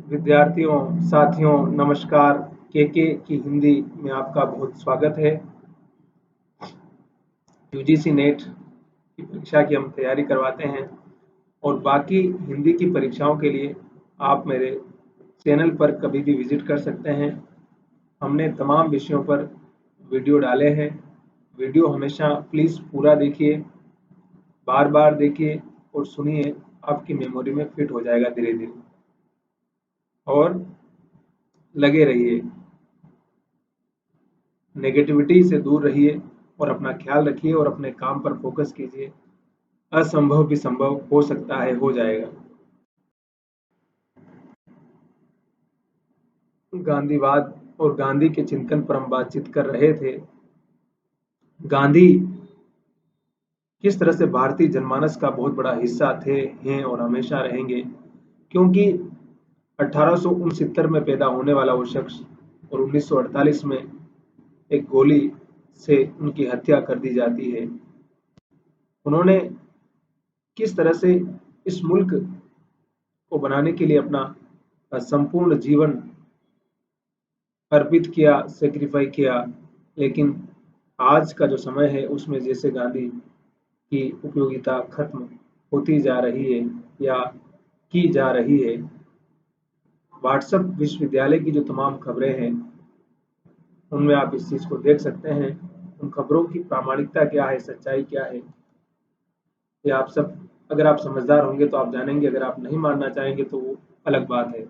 विद्यार्थियों, साथियों, नमस्कार। केके की हिंदी में आपका बहुत स्वागत है। यूजीसी नेट की परीक्षा की हम तैयारी करवाते हैं और बाकी हिंदी की परीक्षाओं के लिए आप मेरे चैनल पर कभी भी विजिट कर सकते हैं। हमने तमाम विषयों पर वीडियो डाले हैं। वीडियो हमेशा प्लीज़ पूरा देखिए, बार बार देखिए और सुनिए। आपकी मेमोरी में फिट हो जाएगा धीरे धीरे। और लगे रहिए, नेगेटिविटी से दूर रहिए और अपना ख्याल रखिए और अपने काम पर फोकस कीजिए। असंभव भी संभव हो सकता है, हो जाएगा। गांधीवाद और गांधी के चिंतन पर हम बातचीत कर रहे थे। गांधी किस तरह से भारतीय जनमानस का बहुत बड़ा हिस्सा थे, हैं और हमेशा रहेंगे, क्योंकि 1869 में पैदा होने वाला वो शख्स और 1948 में एक गोली से उनकी हत्या कर दी जाती है। उन्होंने किस तरह से इस मुल्क को बनाने के लिए अपना संपूर्ण जीवन अर्पित किया, सेक्रीफाई किया, लेकिन आज का जो समय है उसमें जैसे गांधी की उपयोगिता खत्म होती जा रही है या की जा रही है। व्हाट्सएप विश्वविद्यालय की जो तमाम खबरें हैं उनमें आप इस चीज़ को देख सकते हैं। उन खबरों की प्रामाणिकता क्या है, सच्चाई क्या है, ये आप सब, अगर आप समझदार होंगे तो आप जानेंगे। अगर आप नहीं मानना चाहेंगे तो वो अलग बात है।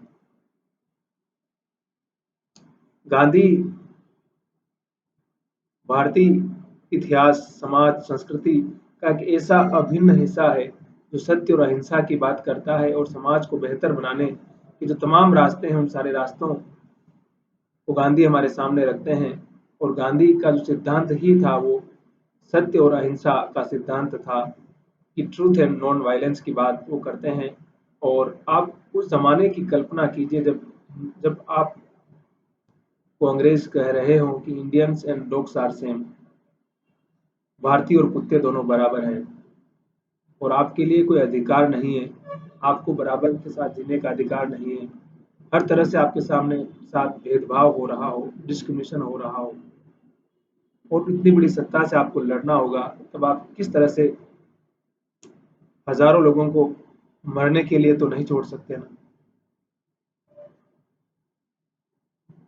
गांधी भारतीय इतिहास, समाज, संस्कृति का एक ऐसा अभिन्न हिस्सा है जो सत्य और अहिंसा की बात करता है और समाज को बेहतर बनाने के जो तमाम रास्ते हैं उन सारे रास्तों को गांधी हमारे सामने रखते हैं। और गांधी का जो सिद्धांत ही था वो सत्य और अहिंसा का सिद्धांत था कि ट्रूथ एंड नॉन वायलेंस की बात वो करते हैं। और आप उस जमाने की कल्पना कीजिए जब जब आप को अंग्रेज कह रहे हो कि Indians and dogs are same, भारतीय और कुत्ते दोनों बराबर हैं और आपके लिए कोई अधिकार नहीं है, आपको बराबर के साथ जीने का अधिकार नहीं है। हर तरह से आपके सामने साथ भेदभाव हो रहा हो, डिस्क्रिमिनेशन हो रहा हो और इतनी बड़ी सत्ता से आपको लड़ना होगा, तब आप किस तरह से हजारों लोगों को मरने के लिए तो नहीं छोड़ सकते ना।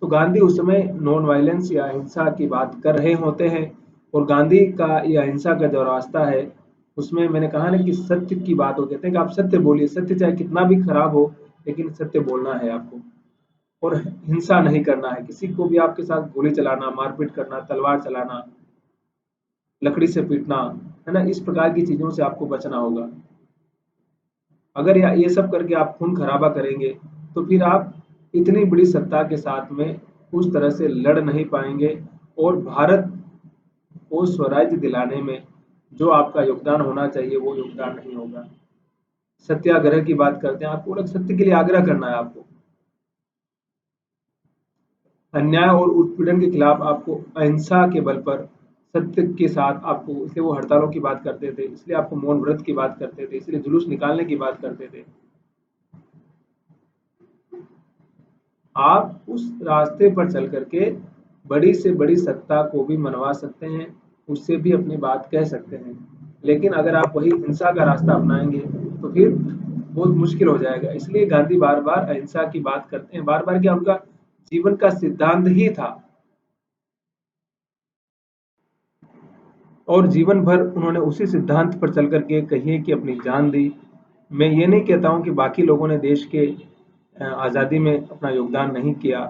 तो गांधी उस समय नॉन वायलेंस या अहिंसा की बात कर रहे होते हैं और गांधी का या अहिंसा का जो रास्ता है उसमें मैंने कहा ना कि सत्य की बात हो, कहते हैं कि आप सत्य बोलिए, सत्य चाहे कितना भी खराब हो लेकिन सत्य बोलना है आपको। और हिंसा नहीं करना है, किसी को भी आपके साथ गोली चलाना, मारपीट करना, तलवार चलाना, लकड़ी से पीटना, है ना, इस प्रकार की चीजों से आपको बचना होगा। अगर ये सब करके आप खून खराबा करेंगे तो फिर आप इतनी बड़ी सत्ता के साथ में उस तरह से लड़ नहीं पाएंगे और भारत को स्वराज्य दिलाने में जो आपका योगदान होना चाहिए वो योगदान नहीं होगा। सत्याग्रह की बात करते हैं, आपको सत्य के लिए आग्रह करना है। आपको अन्याय और उत्पीड़न के खिलाफ आपको अहिंसा के बल पर सत्य के साथ आपको, इसलिए वो हड़तालों की बात करते थे, इसलिए आपको मौन व्रत की बात करते थे, इसलिए जुलूस निकालने की बात करते थे। आप उस रास्ते पर चल करके बड़ी से बड़ी सत्ता को भी मनवा सकते हैं, उससे भी अपनी बात कह सकते हैं। लेकिन अगर आप वही हिंसा का रास्ता अपनाएंगे तो फिर बहुत मुश्किल हो जाएगा। इसलिए गांधी बार बार अहिंसा की बात करते हैं, बार बार, क्या उनका जीवन का सिद्धांत ही था और जीवन भर उन्होंने उसी सिद्धांत पर चल करके कहिए कि अपनी जान दी। मैं ये नहीं कहता हूं कि बाकी लोगों ने देश के आज़ादी में अपना योगदान नहीं किया,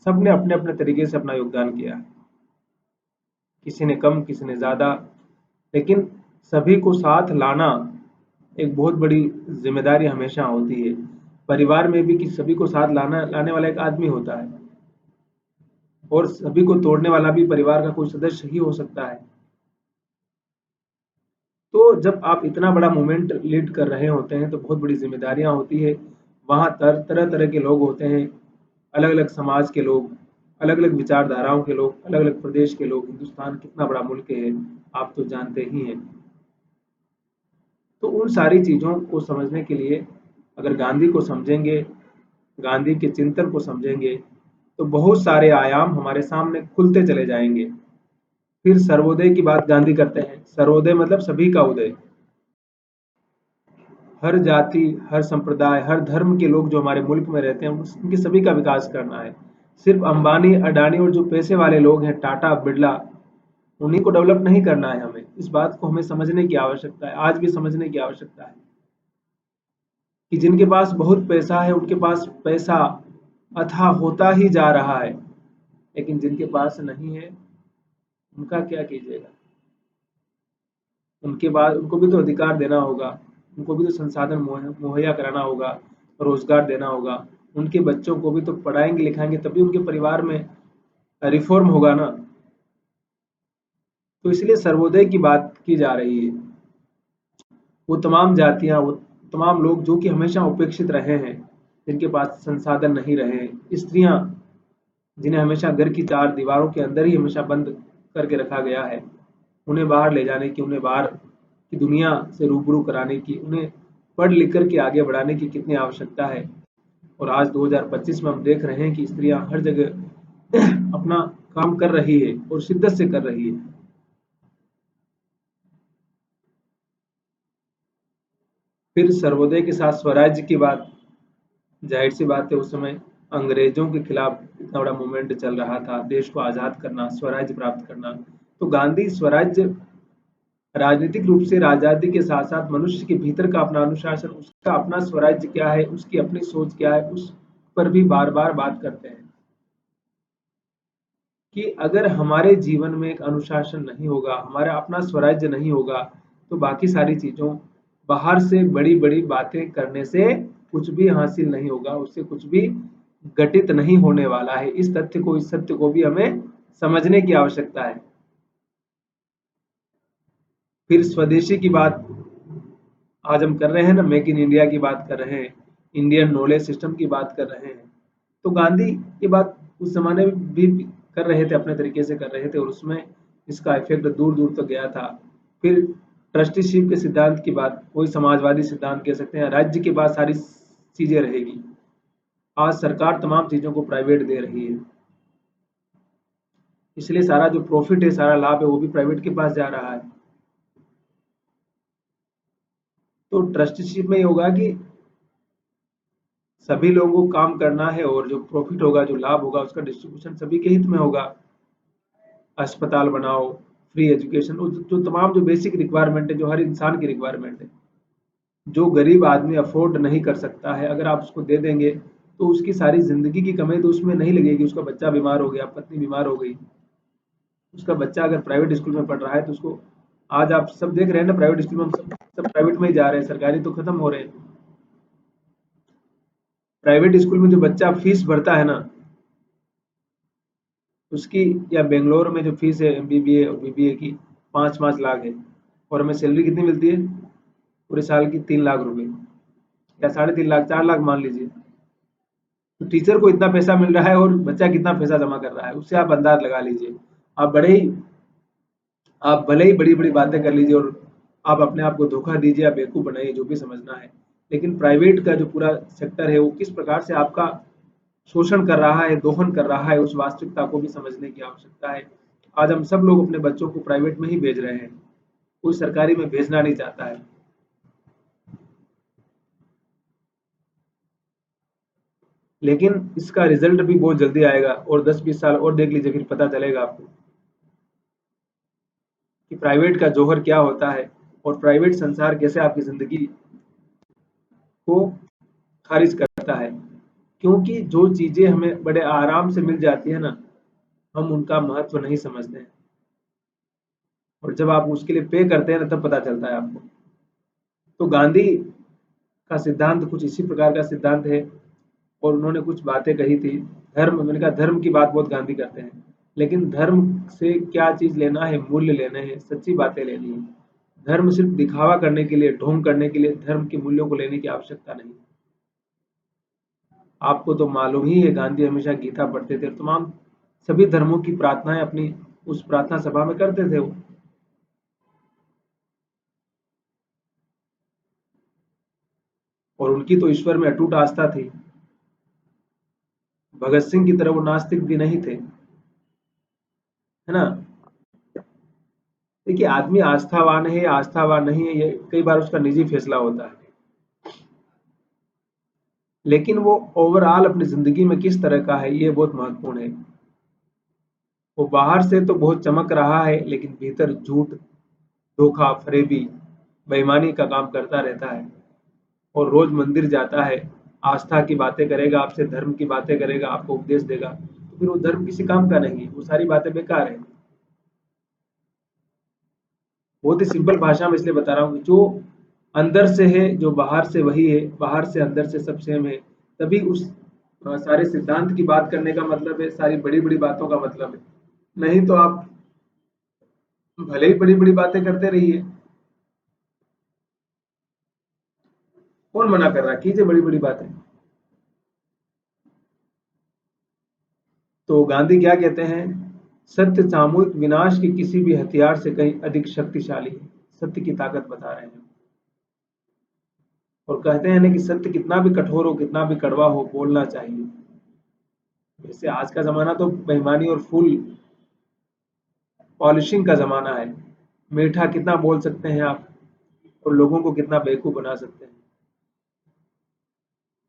सबने अपने अपने तरीके से अपना योगदान किया, किसी ने कम, किसी ने ज़्यादा, लेकिन सभी को साथ लाना एक बहुत बड़ी जिम्मेदारी हमेशा होती है। परिवार में भी कि सभी को साथ लाने वाला एक आदमी होता है और सभी को तोड़ने वाला भी परिवार का कोई सदस्य ही हो सकता है। तो जब आप इतना बड़ा मूवमेंट लीड कर रहे होते हैं तो बहुत बड़ी जिम्मेदारियां होती है। वहाँ तरह तरह के लोग होते हैं, अलग अलग समाज के लोग, अलग अलग विचारधाराओं के लोग, अलग अलग प्रदेश के लोग। हिंदुस्तान कितना बड़ा मुल्क है आप तो जानते ही हैं। तो उन सारी चीज़ों को समझने के लिए अगर गांधी को समझेंगे, गांधी के चिंतन को समझेंगे, तो बहुत सारे आयाम हमारे सामने खुलते चले जाएंगे। फिर सर्वोदय की बात गांधी करते हैं। सर्वोदय मतलब सभी का उदय। हर जाति, हर संप्रदाय, हर धर्म के लोग जो हमारे मुल्क में रहते हैं उनके सभी का विकास करना है। सिर्फ अंबानी, अडानी और जो पैसे वाले लोग हैं, टाटा, बिरला, उन्हीं को डेवलप नहीं करना है। हमें इस बात को हमें समझने की आवश्यकता है, आज भी समझने की आवश्यकता है कि जिनके पास बहुत पैसा है उनके पास पैसा अथाह होता ही जा रहा है, लेकिन जिनके पास नहीं है उनका क्या कीजिएगा। उनके बाद उनको भी तो अधिकार देना होगा, उनको भी तो संसाधन मुहैया कराना होगा, रोजगार देना होगा। उनके बच्चों को भी तो पढ़ाएंगे लिखाएंगे तभी उनके परिवार में रिफॉर्म होगा ना। तो इसलिए सर्वोदय की बात की जा रही है। वो तमाम जातियां, वो तमाम लोग जो कि हमेशा उपेक्षित रहे हैं, जिनके पास संसाधन नहीं रहे, स्त्रियां जिन्हें हमेशा घर की चार दीवारों के अंदर ही हमेशा बंद करके रखा गया है, उन्हें बाहर ले जाने की, उन्हें बाहर की दुनिया से रूबरू कराने की, उन्हें पढ़ लिख करके आगे बढ़ाने की कितनी आवश्यकता है। और आज 2025 में हम देख रहे हैं कि स्त्रियां हर जगह अपना काम कर रही है और शिद्दत से कर रही है। फिर सर्वोदय के साथ स्वराज्य की बात, जाहिर सी बात है उस समय अंग्रेजों के खिलाफ इतना बड़ा मूवमेंट चल रहा था, देश को आजाद करना, स्वराज्य प्राप्त करना। तो गांधी स्वराज्य, राजनीतिक रूप से आजादी के साथ साथ मनुष्य के भीतर का अपना अनुशासन, उसका अपना स्वराज्य क्या है, उसकी अपनी सोच क्या है, उस पर भी बार बार बात करते हैं कि अगर हमारे जीवन में एक अनुशासन नहीं होगा, हमारा अपना स्वराज्य नहीं होगा, तो बाकी सारी चीजों, बाहर से बड़ी बड़ी बातें करने से कुछ भी हासिल नहीं होगा, उससे कुछ भी घटित नहीं होने वाला है। इस तथ्य को, इस सत्य को भी हमें समझने की आवश्यकता है। फिर स्वदेशी की बात आज हम कर रहे हैं ना, मेक इन इंडिया की बात कर रहे हैं, इंडियन नॉलेज सिस्टम की बात कर रहे हैं। तो गांधी ये बात उस जमाने में भी कर रहे थे, अपने तरीके से कर रहे थे, और उसमें इसका इफेक्ट दूर दूर तक गया था। फिर ट्रस्टीशिप के सिद्धांत की बात, कोई समाजवादी सिद्धांत कह सकते हैं, राज्य के बाद सारी चीजें रहेगी। आज सरकार तमाम चीजों को प्राइवेट दे रही है, इसलिए सारा जो प्रॉफिट है, सारा लाभ है, वो भी प्राइवेट के पास जा रहा है। तो ट्रस्टीशिप में ये होगा कि सभी लोगों को काम करना है, और जो प्रॉफिट होगा, जो लाभ होगा, उसका डिस्ट्रीब्यूशन सभी के हित में होगा। अस्पताल बनाओ, फ्री एजुकेशन, जो तमाम जो बेसिक रिक्वायरमेंट है, जो हर इंसान की रिक्वायरमेंट है, जो गरीब आदमी अफोर्ड नहीं कर सकता है, अगर आप उसको दे देंगे तो उसकी सारी जिंदगी की कमाई तो उसमें नहीं लगेगी। उसका बच्चा बीमार हो गया, पत्नी बीमार हो गई, उसका बच्चा अगर प्राइवेट स्कूल में पढ़ रहा है तो उसको, आज आप सब देख रहे हैं ना, प्राइवेट स्कूल में हम सब प्राइवेट में ही जा रहे हैं, सरकारी तो खत्म हो रहे हैं। प्राइवेट स्कूल में जो बच्चा फीस भरता है ना, उसकी, या बेंगलोर में जो फीस है एमबीबीए और बीबीए की, 5-5 लाख है, और हमें सैलरी कितनी मिलती है पूरे साल की? 3 लाख रुपए, या 3.5 लाख, 4 लाख मान लीजिए। तो टीचर को इतना पैसा मिल रहा है और बच्चा कितना पैसा जमा कर रहा है, उससे आप अंदाज लगा लीजिए। आप बड़े ही आप भले ही बड़ी बड़ी बातें कर लीजिए, और आप अपने आप को धोखा दीजिए, आप बेवकूफ बनाइए, जो भी समझना है, लेकिन प्राइवेट का जो पूरा सेक्टर है वो किस प्रकार से आपका शोषण कर रहा है, दोहन कर रहा है, उस वास्तविकता को भी समझने की आवश्यकता है। आज हम सब लोग अपने बच्चों को प्राइवेट में ही भेज रहे हैं, कोई सरकारी में भेजना नहीं चाहता है। लेकिन इसका रिजल्ट भी बहुत जल्दी आएगा, और 10-20 साल और देख लीजिए, फिर पता चलेगा आपको कि प्राइवेट का जौहर क्या होता है, और प्राइवेट संसार कैसे आपकी जिंदगी को खारिज करता है। क्योंकि जो चीजें हमें बड़े आराम से मिल जाती है ना, हम उनका महत्व नहीं समझते हैं, और जब आप उसके लिए पे करते हैं ना, तब पता चलता है आपको। तो गांधी का सिद्धांत कुछ इसी प्रकार का सिद्धांत है, और उन्होंने कुछ बातें कही थी। धर्म, मैंने कहा धर्म की बात बहुत गांधी करते हैं, लेकिन धर्म से क्या चीज लेना है? मूल्य लेने हैं, सच्ची बातें लेनी है। धर्म सिर्फ दिखावा करने के लिए, ढोंग करने के लिए धर्म के मूल्यों को लेने की आवश्यकता नहीं। आपको तो मालूम ही है, गांधी हमेशा गीता पढ़ते थे, तमाम सभी धर्मों की प्रार्थनाएं अपनी उस प्रार्थना सभा में करते थे वो। और उनकी तो ईश्वर में अटूट आस्था थी। भगत सिंह की तरह वो नास्तिक भी नहीं थे, है ना। देखिए, आदमी आस्थावान है या आस्थावान नहीं है, ये कई बार उसका निजी फैसला होता है, लेकिन वो ओवरऑल अपनी जिंदगी में किस तरह का है ये बहुत महत्वपूर्ण है। वो बाहर से तो बहुत चमक रहा है, लेकिन भीतर झूठ, धोखा, फरेबी, बेईमानी का काम करता रहता है। और रोज मंदिर जाता है, आस्था की बातें करेगा, आपसे धर्म की बातें करेगा, आपको उपदेश देगा, तो फिर वो धर्म किसी काम का नहीं है, वो सारी बातें बेकार है। बहुत ही सिंपल भाषा में इसलिए बता रहा हूँ, जो अंदर से है, जो बाहर से वही है, बाहर से अंदर से सब सेम है। तभी उस सारे सिद्धांत की बात करने का मतलब है, सारी बड़ी बड़ी बातों का मतलब है। नहीं तो आप भले ही बड़ी बड़ी बातें करते रहिए, कौन मना कर रहा है, कीजिए बड़ी बड़ी बातें। तो गांधी क्या कहते हैं, सत्य सामूहिक विनाश के किसी भी हथियार से कहीं अधिक शक्तिशाली है। सत्य की ताकत बता रहे हैं। और कहते हैं ना कि सत्य कितना भी कठोर हो, कितना भी कड़वा हो, बोलना चाहिए। वैसे आज का जमाना तो बेईमानी और फुल पॉलिशिंग का जमाना है। मीठा कितना बोल सकते हैं आप, और लोगों को कितना बेवकूफ बना सकते हैं।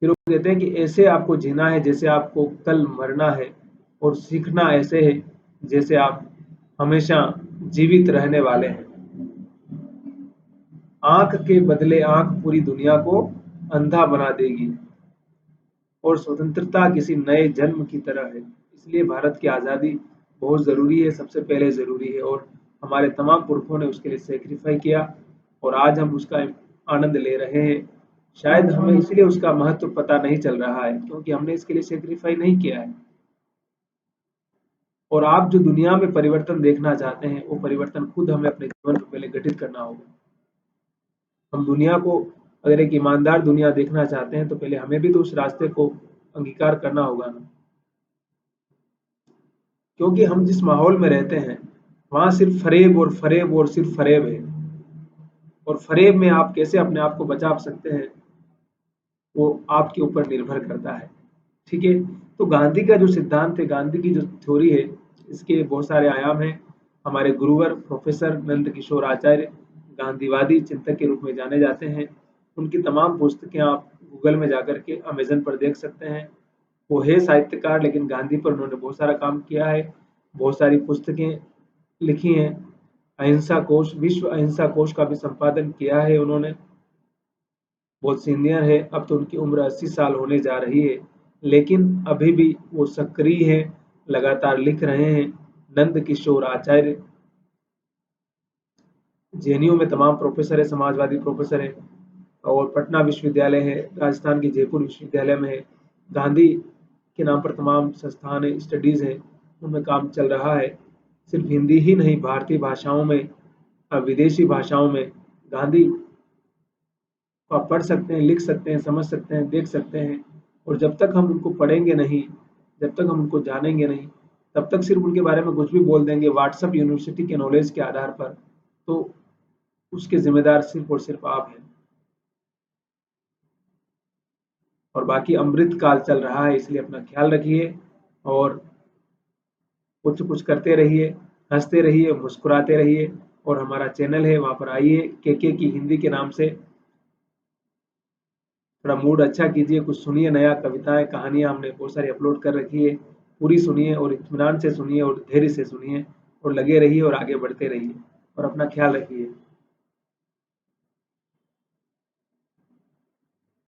फिर वो कहते हैं कि ऐसे आपको जीना है जैसे आपको कल मरना है, और सीखना ऐसे है जैसे आप हमेशा जीवित रहने वाले हैं। आंख के बदले आंख पूरी दुनिया को अंधा बना देगी, और स्वतंत्रता किसी नए जन्म की तरह है। इसलिए भारत की आज़ादी बहुत ज़रूरी है, सबसे पहले ज़रूरी है, और हमारे तमाम पुरखों ने उसके लिए सेक्रीफाई किया, और आज हम उसका आनंद ले रहे हैं। शायद हमें इसलिए उसका महत्व पता नहीं चल रहा है, क्योंकि हमने इसके लिए सेक्रीफाई नहीं किया है। और आप जो दुनिया में परिवर्तन देखना चाहते हैं, वो परिवर्तन खुद हमें अपने जीवन में पहले गठित करना होगा। हम दुनिया को, अगर एक ईमानदार दुनिया देखना चाहते हैं, तो पहले हमें भी तो उस रास्ते को अंगीकार करना होगा ना। क्योंकि हम जिस माहौल में रहते हैं, वहां सिर्फ फरेब और फरेब और सिर्फ फरेब है। और फरेब में आप कैसे अपने आप को बचा सकते हैं, वो आपके ऊपर निर्भर करता है। ठीक है। तो गांधी का जो सिद्धांत है, गांधी की जो थ्योरी है, इसके बहुत सारे आयाम हैं। हमारे गुरुवर प्रोफेसर नंद किशोर आचार्य गांधीवादी चिंतक के रूप में जाने जाते हैं। उनकी तमाम पुस्तकें आप गूगल में जाकर के अमेजन पर देख सकते हैं। वो है साहित्यकार, लेकिन गांधी पर उन्होंने बहुत सारा काम किया है, बहुत सारी पुस्तकें लिखी हैं। अहिंसा कोश, विश्व अहिंसा कोश का भी संपादन किया है उन्होंने। बहुत सीनियर है, अब तो उनकी उम्र 80 साल होने जा रही है, लेकिन अभी भी वो सक्रिय हैं, लगातार लिख रहे हैं। नंद किशोर आचार्य जेएनयू में तमाम प्रोफेसर है, समाजवादी प्रोफेसर है, और पटना विश्वविद्यालय है, राजस्थान की जयपुर विश्वविद्यालय में है। गांधी के नाम पर तमाम संस्थान है, स्टडीज है, उनमें काम चल रहा है। सिर्फ हिंदी ही नहीं, भारतीय भाषाओं में, विदेशी भाषाओं में गांधी को आप पढ़ सकते हैं, लिख सकते हैं, समझ सकते हैं, देख सकते हैं। और जब तक हम उनको पढ़ेंगे नहीं, जब तक हम उनको जानेंगे नहीं, तब तक सिर्फ उनके बारे में कुछ भी बोल देंगे व्हाट्सएप यूनिवर्सिटी के नॉलेज के आधार पर, तो उसके जिम्मेदार सिर्फ और सिर्फ आप हैं। और बाकी अमृत काल चल रहा है, इसलिए अपना ख्याल रखिए, और कुछ कुछ करते रहिए, हंसते रहिए, मुस्कुराते रहिए। और हमारा चैनल है, वहां पर आइए, के की हिंदी के नाम से। थोड़ा मूड अच्छा कीजिए, कुछ सुनिए नया, कविताएं, कहानियां हमने बहुत सारी अपलोड कर रखी है। पूरी सुनिए, और इत्मीनान से सुनिए, और धैर्य से सुनिए, और लगे रहिए, और आगे बढ़ते रहिए, और अपना ख्याल रखिए।